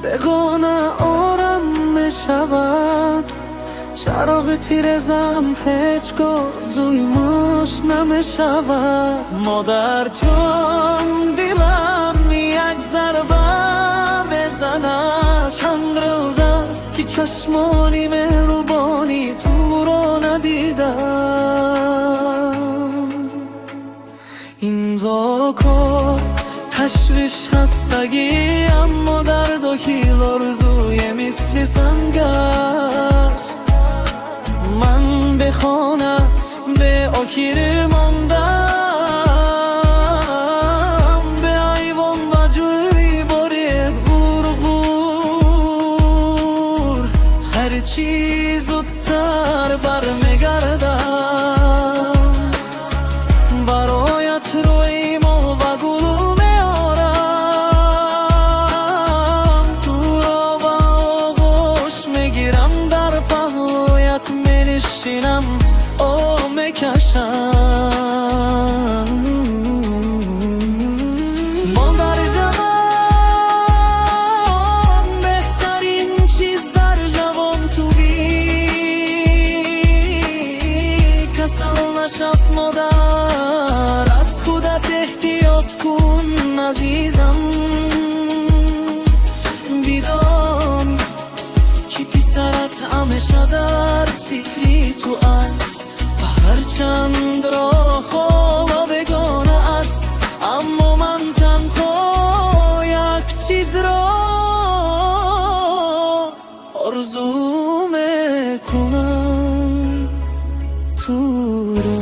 بگونه آرام میشود. چراغ تیرزم هیچگاه زویمش نمیشود. مادر جان دلم یک ضربه بزنه. چند روز است که چشمانی مهربانی تو رو ندیدم. اینجا کار تشویش هستگی، اما درد و حیل آرزوی مثل سنگ است. من به خانه به آخر ماندم، به ایوان و جوی بارید غور. هر چیز زودتر برمیگردم. برایت روی ما و گل میارم. تو را با آغوش میگیرم، در پهلویت نشینم او میکشم. مادر جوان بهترین چیز در جوان تو بی. کسل نشف مادر، از خودت احتیاط کن عزیزم. بیدان که پسرت همیشه در فکری تو است. و هرچند راه و بگانه است، اما من تنها یک چیز را آرزو میکنم تو را.